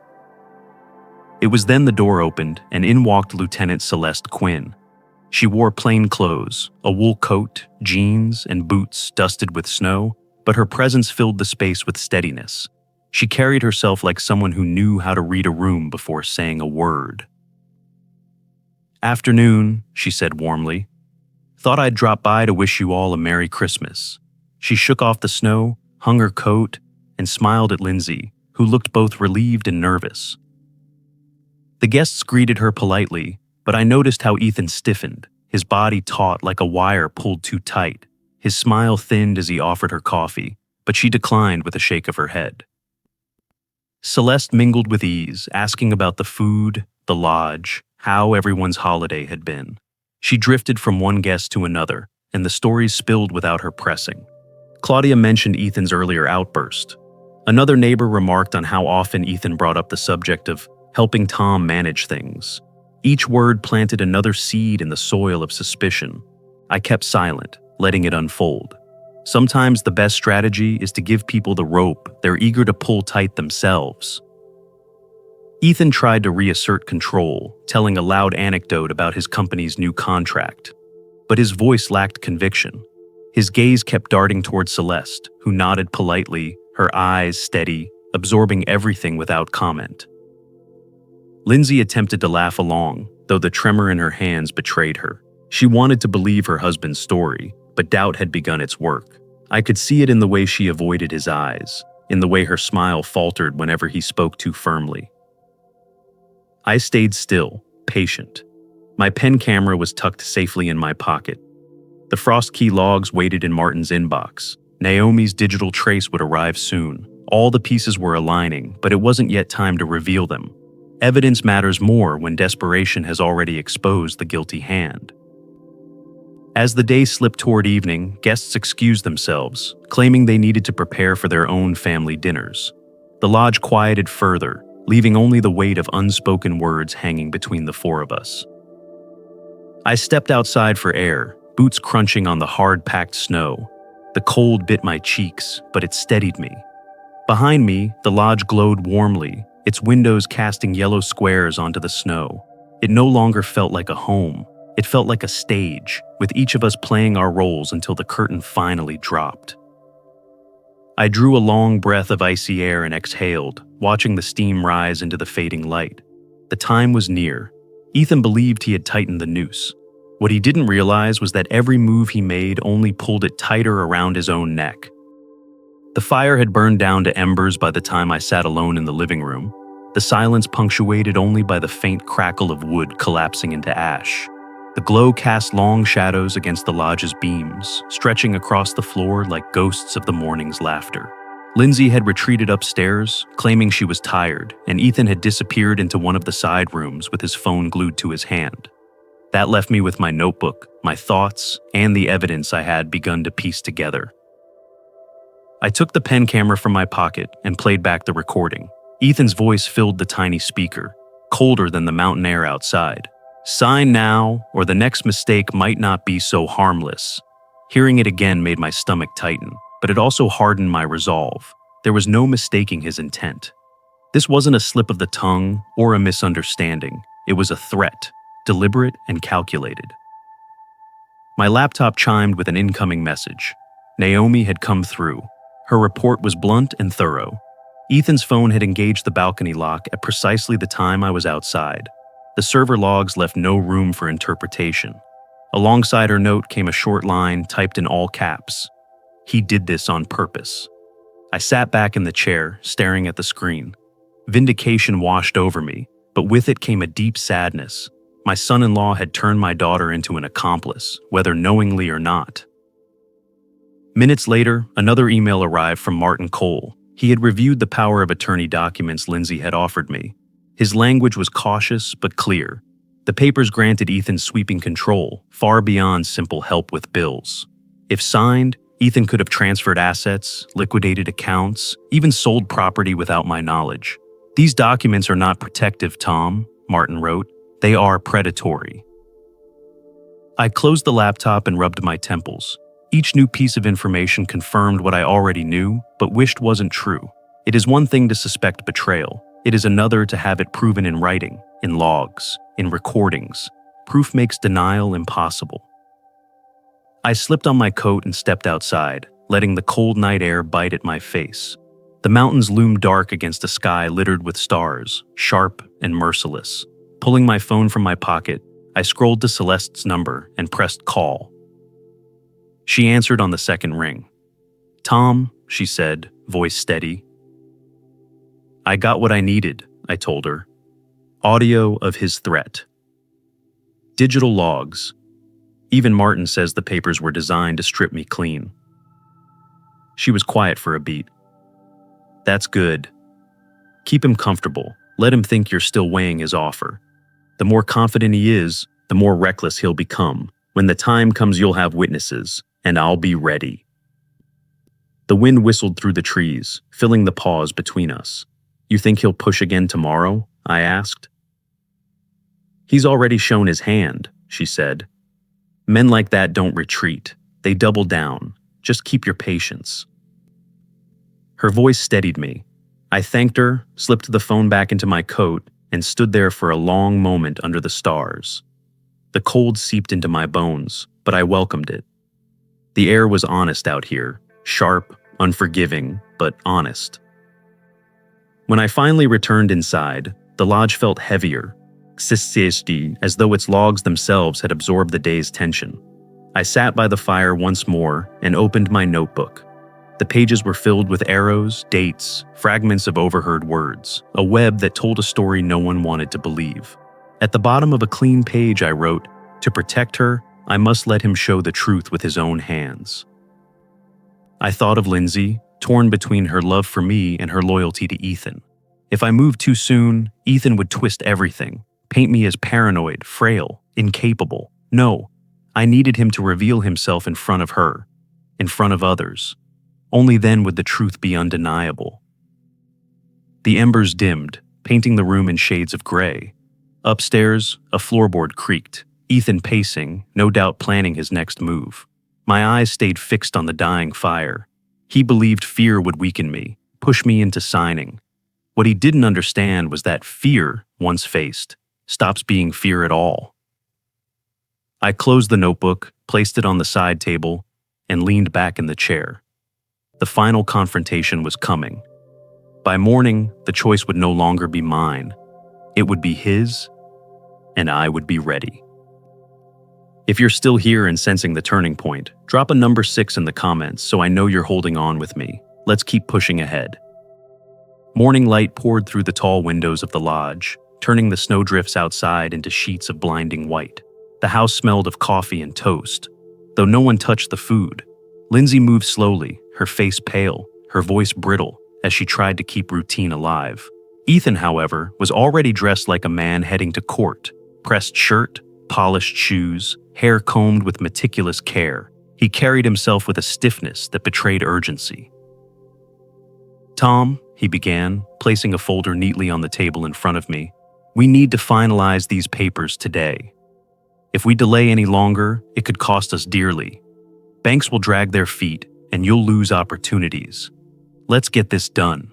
Speaker 1: It was then the door opened, and in walked Lieutenant Celeste Quinn. She wore plain clothes, a wool coat, jeans, and boots dusted with snow, but her presence filled the space with steadiness. She carried herself like someone who knew how to read a room before saying a word. "Afternoon," she said warmly. "Thought I'd drop by to wish you all a Merry Christmas." She shook off the snow, hung her coat, and smiled at Lindsay, who looked both relieved and nervous. The guests greeted her politely, but I noticed how Ethan stiffened, his body taut like a wire pulled too tight. His smile thinned as he offered her coffee, but she declined with a shake of her head. Celeste mingled with ease, asking about the food, the lodge, how everyone's holiday had been. She drifted from one guest to another, and the stories spilled without her pressing. Claudia mentioned Ethan's earlier outburst. Another neighbor remarked on how often Ethan brought up the subject of helping Tom manage things. Each word planted another seed in the soil of suspicion. I kept silent, letting it unfold. Sometimes the best strategy is to give people the rope they're eager to pull tight themselves. Ethan tried to reassert control, telling a loud anecdote about his company's new contract. But his voice lacked conviction. His gaze kept darting toward Celeste, who nodded politely, her eyes steady, absorbing everything without comment. Lindsay attempted to laugh along, though the tremor in her hands betrayed her. She wanted to believe her husband's story, but doubt had begun its work. I could see it in the way she avoided his eyes, in the way her smile faltered whenever he spoke too firmly. I stayed still, patient. My pen camera was tucked safely in my pocket. The frost key logs waited in Martin's inbox. Naomi's digital trace would arrive soon. All the pieces were aligning, but it wasn't yet time to reveal them. Evidence matters more when desperation has already exposed the guilty hand. As the day slipped toward evening, guests excused themselves, claiming they needed to prepare for their own family dinners. The lodge quieted further, leaving only the weight of unspoken words hanging between the four of us. I stepped outside for air, boots crunching on the hard-packed snow. The cold bit my cheeks, but it steadied me. Behind me, the lodge glowed warmly, its windows casting yellow squares onto the snow. It no longer felt like a home. It felt like a stage, with each of us playing our roles until the curtain finally dropped. I drew a long breath of icy air and exhaled, watching the steam rise into the fading light. The time was near. Ethan believed he had tightened the noose. What he didn't realize was that every move he made only pulled it tighter around his own neck. The fire had burned down to embers by the time I sat alone in the living room, the silence punctuated only by the faint crackle of wood collapsing into ash. The glow cast long shadows against the lodge's beams, stretching across the floor like ghosts of the morning's laughter. Lindsay had retreated upstairs, claiming she was tired, and Ethan had disappeared into one of the side rooms with his phone glued to his hand. That left me with my notebook, my thoughts, and the evidence I had begun to piece together. I took the pen camera from my pocket and played back the recording. Ethan's voice filled the tiny speaker, colder than the mountain air outside. "Sign now, or the next mistake might not be so harmless." Hearing it again made my stomach tighten, but it also hardened my resolve. There was no mistaking his intent. This wasn't a slip of the tongue or a misunderstanding. It was a threat, deliberate and calculated. My laptop chimed with an incoming message. Naomi had come through. Her report was blunt and thorough. Ethan's phone had engaged the balcony lock at precisely the time I was outside. The server logs left no room for interpretation. Alongside her note came a short line typed in all caps. "He did this on purpose." I sat back in the chair, staring at the screen. Vindication washed over me, but with it came a deep sadness. My son-in-law had turned my daughter into an accomplice, whether knowingly or not. Minutes later, another email arrived from Martin Cole. He had reviewed the power of attorney documents Lindsay had offered me. His language was cautious but clear. The papers granted Ethan sweeping control, far beyond simple help with bills. If signed, Ethan could have transferred assets, liquidated accounts, even sold property without my knowledge. "These documents are not protective, Tom," Martin wrote. "They are predatory." I closed the laptop and rubbed my temples. Each new piece of information confirmed what I already knew, but wished wasn't true. It is one thing to suspect betrayal. It is another to have it proven in writing, in logs, in recordings. Proof makes denial impossible. I slipped on my coat and stepped outside, letting the cold night air bite at my face. The mountains loomed dark against a sky littered with stars, sharp and merciless. Pulling my phone from my pocket, I scrolled to Celeste's number and pressed call. She answered on the second ring. "Tom," she said, voice steady. "I got what I needed," I told her. Audio of his threat. Digital logs. Even Martin says the papers were designed to strip me clean. She was quiet for a beat. "That's good. Keep him comfortable. Let him think you're still weighing his offer. The more confident he is, the more reckless he'll become. When the time comes, you'll have witnesses, and I'll be ready." The wind whistled through the trees, filling the pause between us. "You think he'll push again tomorrow?" I asked. "He's already shown his hand," she said. "Men like that don't retreat. They double down. Just keep your patience." Her voice steadied me. I thanked her, slipped the phone back into my coat, and stood there for a long moment under the stars. The cold seeped into my bones, but I welcomed it. The air was honest out here, sharp, unforgiving, but honest. When I finally returned inside, the lodge felt heavier, as though its logs themselves had absorbed the day's tension. I sat by the fire once more and opened my notebook. The pages were filled with arrows, dates, fragments of overheard words, a web that told a story no one wanted to believe. At the bottom of a clean page, I wrote, "To protect her, I must let him show the truth with his own hands." I thought of Lindsay, torn between her love for me and her loyalty to Ethan. If I moved too soon, Ethan would twist everything, paint me as paranoid, frail, incapable. No, I needed him to reveal himself in front of her, in front of others. Only then would the truth be undeniable. The embers dimmed, painting the room in shades of gray. Upstairs, a floorboard creaked, Ethan pacing, no doubt planning his next move. My eyes stayed fixed on the dying fire. He believed fear would weaken me, push me into signing. What he didn't understand was that fear, once faced, stops being fear at all. I closed the notebook, placed it on the side table, and leaned back in the chair. The final confrontation was coming. By morning, the choice would no longer be mine. It would be his, and I would be ready. If you're still here and sensing the turning point, drop a number 6 in the comments so I know you're holding on with me. Let's keep pushing ahead. Morning light poured through the tall windows of the lodge, turning the snowdrifts outside into sheets of blinding white. The house smelled of coffee and toast. Though no one touched the food, Lindsay moved slowly, her face pale, her voice brittle, as she tried to keep routine alive. Ethan, however, was already dressed like a man heading to court. Pressed shirt, polished shoes, hair combed with meticulous care. He carried himself with a stiffness that betrayed urgency. "Tom," he began, placing a folder neatly on the table in front of me, "we need to finalize these papers today. If we delay any longer, it could cost us dearly. Banks will drag their feet, and you'll lose opportunities. Let's get this done."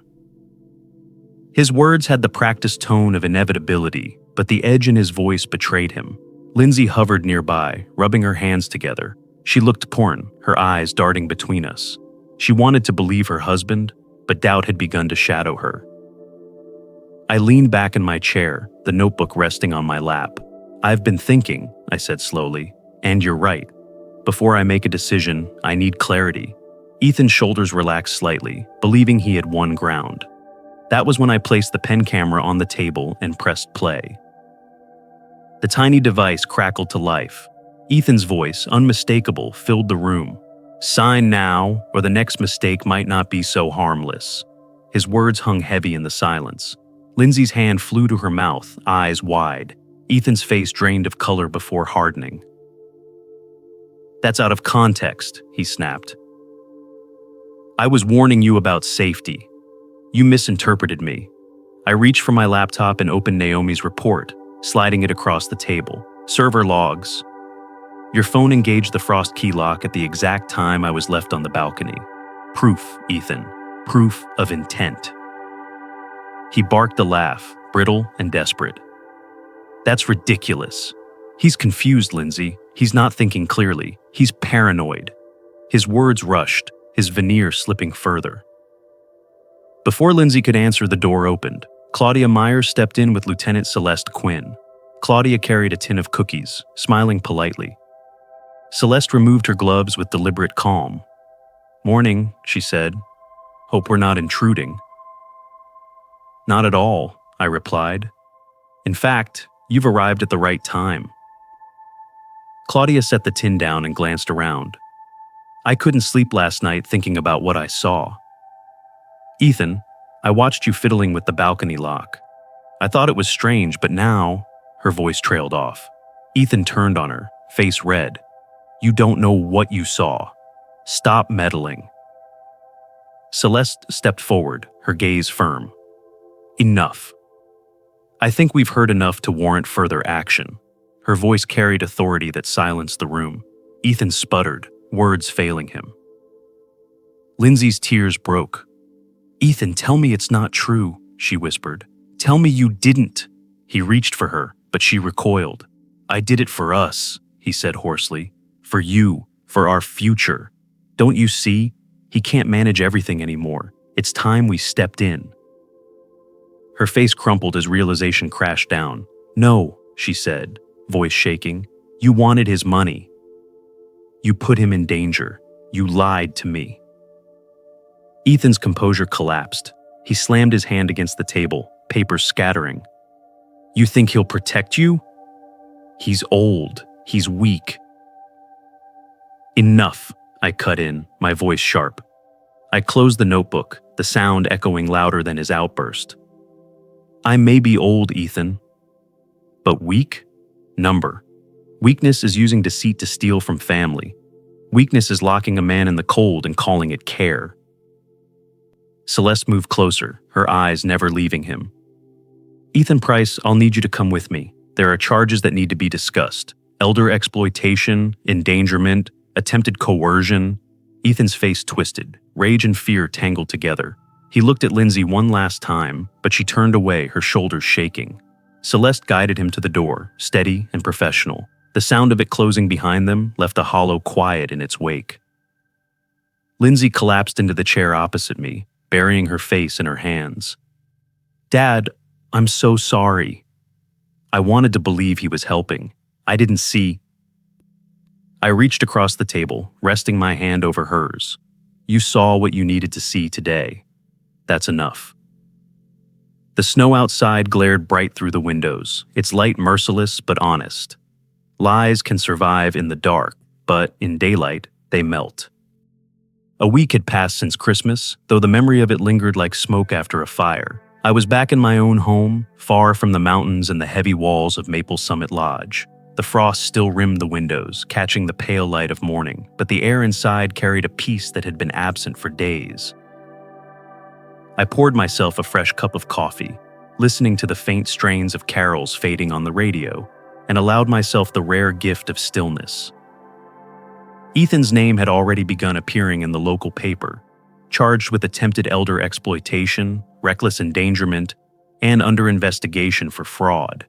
Speaker 1: His words had the practiced tone of inevitability, but the edge in his voice betrayed him. Lindsay hovered nearby, rubbing her hands together. She looked torn, her eyes darting between us. She wanted to believe her husband, but doubt had begun to shadow her. I leaned back in my chair, the notebook resting on my lap. "I've been thinking," I said slowly, "and you're right. Before I make a decision, I need clarity." Ethan's shoulders relaxed slightly, believing he had won ground. That was when I placed the pen camera on the table and pressed play. The tiny device crackled to life. Ethan's voice, unmistakable, filled the room. "Sign now, or the next mistake might not be so harmless." His words hung heavy in the silence. Lindsay's hand flew to her mouth, eyes wide. Ethan's face drained of color before hardening. "That's out of context," he snapped. "I was warning you about safety. You misinterpreted me." I reached for my laptop and opened Naomi's report, sliding it across the table. "Server logs. Your phone engaged the frost key lock at the exact time I was left on the balcony. Proof, Ethan. Proof of intent." He barked a laugh, brittle and desperate. "That's ridiculous. He's confused, Lindsay. He's not thinking clearly. He's paranoid." His words rushed, his veneer slipping further. Before Lindsay could answer, the door opened. Claudia Myers stepped in with Lieutenant Celeste Quinn. Claudia carried a tin of cookies, smiling politely. Celeste removed her gloves with deliberate calm. "Morning," she said. "Hope we're not intruding." "Not at all," I replied. "In fact, you've arrived at the right time." Claudia set the tin down and glanced around. "I couldn't sleep last night thinking about what I saw. Ethan, I watched you fiddling with the balcony lock. I thought it was strange, but now—" Her voice trailed off. Ethan turned on her, face red. "You don't know what you saw. Stop meddling." Celeste stepped forward, her gaze firm. "Enough. I think we've heard enough to warrant further action." Her voice carried authority that silenced the room. Ethan sputtered, words failing him. Lindsay's tears broke. "Ethan, tell me it's not true," she whispered. "Tell me you didn't." He reached for her, but she recoiled. "I did it for us," he said hoarsely. "For you, for our future. Don't you see? He can't manage everything anymore. It's time we stepped in." Her face crumpled as realization crashed down. "No," she said, voice shaking. "You wanted his money. You put him in danger. You lied to me." Ethan's composure collapsed. He slammed his hand against the table, papers scattering. You think he'll protect you? He's old. He's weak. Enough, I cut in, my voice sharp. I closed the notebook, the sound echoing louder than his outburst. I may be old, Ethan, but weak? Number. Weakness is using deceit to steal from family. Weakness is locking a man in the cold and calling it care. Celeste moved closer, her eyes never leaving him. Ethan Price, I'll need you to come with me. There are charges that need to be discussed. Elder exploitation, endangerment, attempted coercion. Ethan's face twisted, rage and fear tangled together. He looked at Lindsay one last time, but she turned away, her shoulders shaking. Celeste guided him to the door, steady and professional. The sound of it closing behind them left a hollow quiet in its wake. Lindsay collapsed into the chair opposite me, burying her face in her hands. Dad, I'm so sorry. I wanted to believe he was helping. I didn't see. I reached across the table, resting my hand over hers. You saw what you needed to see today. That's enough. The snow outside glared bright through the windows, its light merciless but honest. Lies can survive in the dark, but in daylight, they melt. A week had passed since Christmas, though the memory of it lingered like smoke after a fire. I was back in my own home, far from the mountains and the heavy walls of Maple Summit Lodge. The frost still rimmed the windows, catching the pale light of morning, but the air inside carried a peace that had been absent for days. I poured myself a fresh cup of coffee, listening to the faint strains of carols fading on the radio, and allowed myself the rare gift of stillness. Ethan's name had already begun appearing in the local paper, charged with attempted elder exploitation, reckless endangerment, and under investigation for fraud.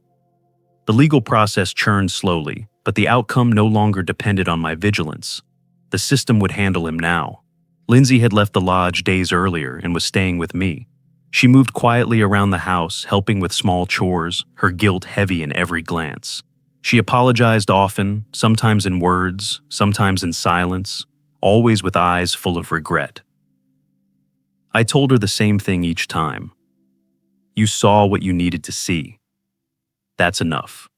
Speaker 1: The legal process churned slowly, but the outcome no longer depended on my vigilance. The system would handle him now. Lindsay had left the lodge days earlier and was staying with me. She moved quietly around the house, helping with small chores, her guilt heavy in every glance. She apologized often, sometimes in words, sometimes in silence, always with eyes full of regret. I told her the same thing each time. You saw what you needed to see. That's enough.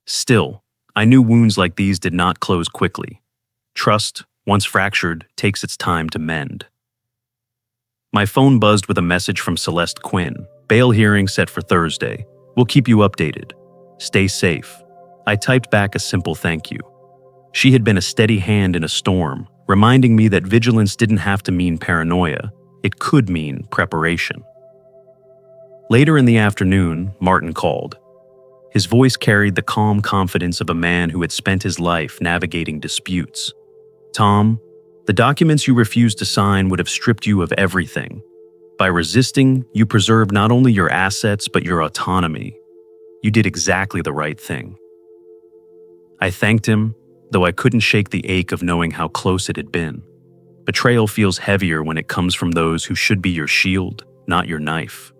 Speaker 1: Still, I knew wounds like these did not close quickly. Trust, once fractured, takes its time to mend. My phone buzzed with a message from Celeste Quinn. Bail hearing set for Thursday. We'll keep you updated. Stay safe. I typed back a simple thank you. She had been a steady hand in a storm, reminding me that vigilance didn't have to mean paranoia. It could mean preparation. Later in the afternoon, Martin called. His voice carried the calm confidence of a man who had spent his life navigating disputes. Tom, the documents you refused to sign would have stripped you of everything. By resisting, you preserved not only your assets but your autonomy. You did exactly the right thing. I thanked him, though I couldn't shake the ache of knowing how close it had been. Betrayal feels heavier when it comes from those who should be your shield, not your knife.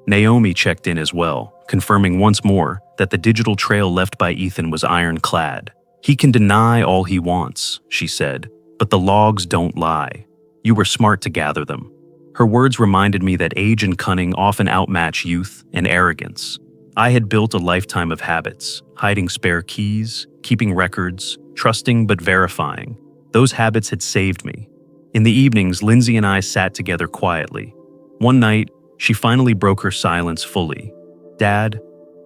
Speaker 1: Naomi checked in as well, confirming once more that the digital trail left by Ethan was ironclad. He can deny all he wants, she said, but the logs don't lie. You were smart to gather them. Her words reminded me that age and cunning often outmatch youth and arrogance. I had built a lifetime of habits, hiding spare keys, keeping records, trusting but verifying. Those habits had saved me. In the evenings, Lindsay and I sat together quietly. One night, she finally broke her silence fully. Dad,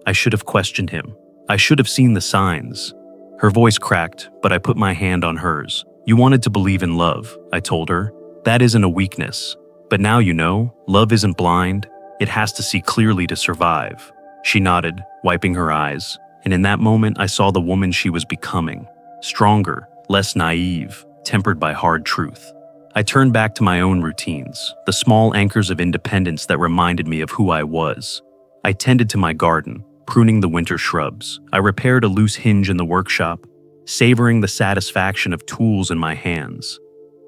Speaker 1: I should have questioned him. I should have seen the signs. Her voice cracked, but I put my hand on hers. You wanted to believe in love, I told her. That isn't a weakness. But now you know, love isn't blind. It has to see clearly to survive. She nodded, wiping her eyes, and in that moment I saw the woman she was becoming. Stronger, less naive, tempered by hard truth. I turned back to my own routines, the small anchors of independence that reminded me of who I was. I tended to my garden, pruning the winter shrubs. I repaired a loose hinge in the workshop, savoring the satisfaction of tools in my hands.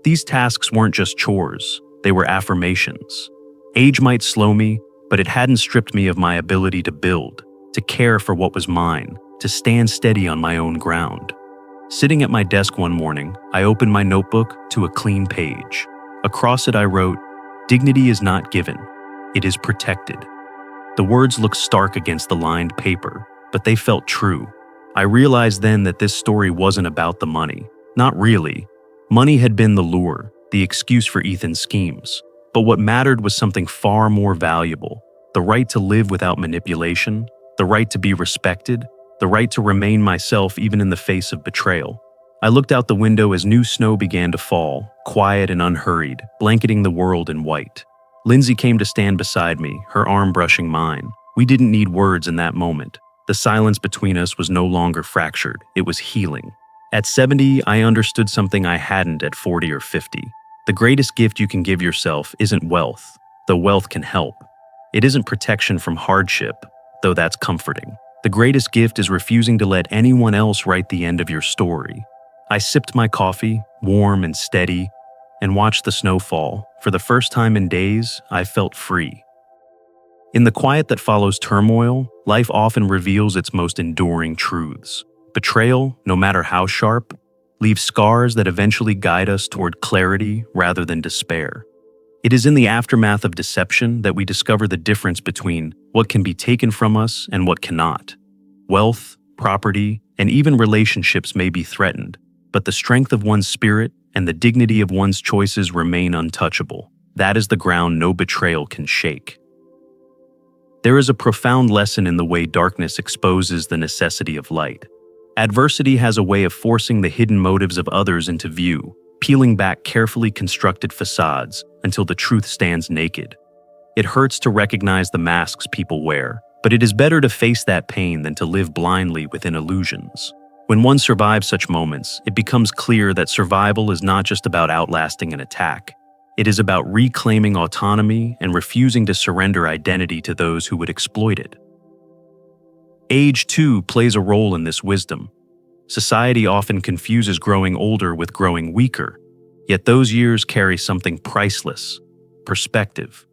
Speaker 1: These tasks weren't just chores, they were affirmations. Age might slow me, but it hadn't stripped me of my ability to build, to care for what was mine, to stand steady on my own ground. Sitting at my desk one morning, I opened my notebook to a clean page. Across it I wrote, "Dignity is not given, it is protected." The words looked stark against the lined paper, but they felt true. I realized then that this story wasn't about the money. Not really. Money had been the lure, the excuse for Ethan's schemes. But what mattered was something far more valuable: the right to live without manipulation, the right to be respected, the right to remain myself even in the face of betrayal. I looked out the window as new snow began to fall, quiet and unhurried, blanketing the world in white. Lindsay came to stand beside me, her arm brushing mine. We didn't need words in that moment. The silence between us was no longer fractured, it was healing. At 70, I understood something I hadn't at 40 or 50. The greatest gift you can give yourself isn't wealth, though wealth can help. It isn't protection from hardship, though that's comforting. The greatest gift is refusing to let anyone else write the end of your story. I sipped my coffee, warm and steady, and watched the snow fall. For the first time in days, I felt free. In the quiet that follows turmoil, life often reveals its most enduring truths. Betrayal, no matter how sharp, leaves scars that eventually guide us toward clarity rather than despair. It is in the aftermath of deception that we discover the difference between what can be taken from us and what cannot. Wealth, property, and even relationships may be threatened, but the strength of one's spirit and the dignity of one's choices remain untouchable. That is the ground no betrayal can shake. There is a profound lesson in the way darkness exposes the necessity of light. Adversity has a way of forcing the hidden motives of others into view, peeling back carefully constructed facades until the truth stands naked. It hurts to recognize the masks people wear, but it is better to face that pain than to live blindly within illusions. When one survives such moments, it becomes clear that survival is not just about outlasting an attack. It is about reclaiming autonomy and refusing to surrender identity to those who would exploit it. Age, too, plays a role in this wisdom. Society often confuses growing older with growing weaker, yet those years carry something priceless: perspective.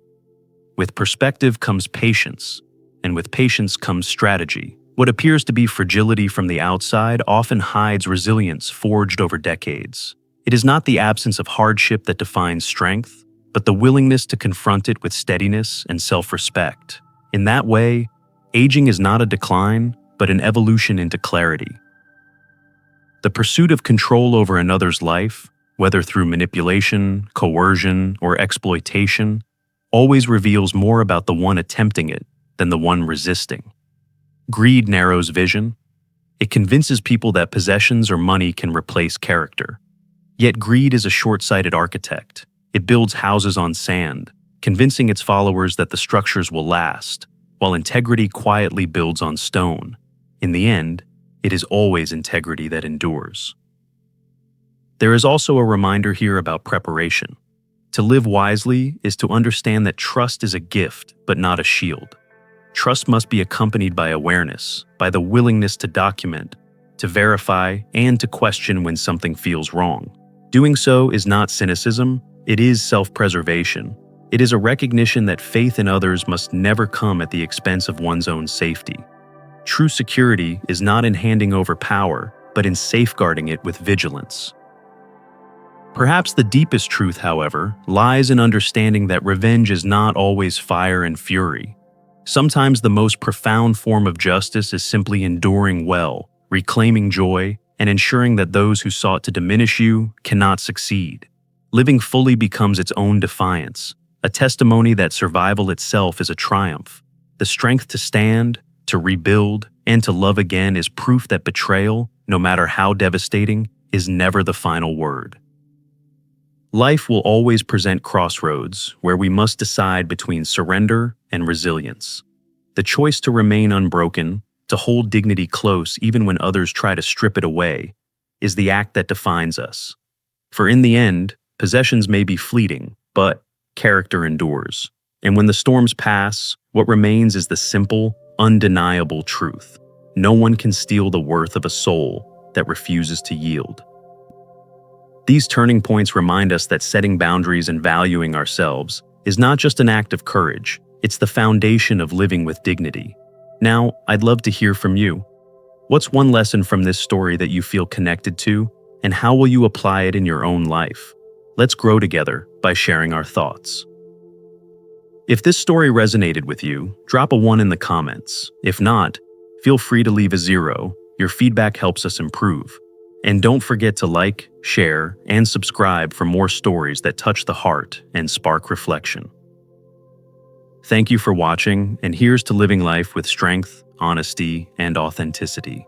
Speaker 1: With perspective comes patience, and with patience comes strategy. What appears to be fragility from the outside often hides resilience forged over decades. It is not the absence of hardship that defines strength, but the willingness to confront it with steadiness and self-respect. In that way, aging is not a decline, but an evolution into clarity. The pursuit of control over another's life, whether through manipulation, coercion, or exploitation, always reveals more about the one attempting it than the one resisting. Greed narrows vision. It convinces people that possessions or money can replace character. Yet greed is a short-sighted architect. It builds houses on sand, convincing its followers that the structures will last, while integrity quietly builds on stone. In the end, it is always integrity that endures. There is also a reminder here about preparation. To live wisely is to understand that trust is a gift, but not a shield. Trust must be accompanied by awareness, by the willingness to document, to verify, and to question when something feels wrong. Doing so is not cynicism, it is self-preservation. It is a recognition that faith in others must never come at the expense of one's own safety. True security is not in handing over power, but in safeguarding it with vigilance. Perhaps the deepest truth, however, lies in understanding that revenge is not always fire and fury. Sometimes the most profound form of justice is simply enduring well, reclaiming joy, and ensuring that those who sought to diminish you cannot succeed. Living fully becomes its own defiance, a testimony that survival itself is a triumph. The strength to stand, to rebuild, and to love again is proof that betrayal, no matter how devastating, is never the final word. Life will always present crossroads where we must decide between surrender and resilience. The choice to remain unbroken, to hold dignity close even when others try to strip it away, is the act that defines us. For in the end, possessions may be fleeting, but character endures. And when the storms pass, what remains is the simple, undeniable truth: no one can steal the worth of a soul that refuses to yield. These turning points remind us that setting boundaries and valuing ourselves is not just an act of courage, it's the foundation of living with dignity. Now, I'd love to hear from you. What's one lesson from this story that you feel connected to, and how will you apply it in your own life? Let's grow together by sharing our thoughts. If this story resonated with you, drop a 1 in the comments. If not, feel free to leave a 0. Your feedback helps us improve. And don't forget to like, share, and subscribe for more stories that touch the heart and spark reflection. Thank you for watching, and here's to living life with strength, honesty, and authenticity.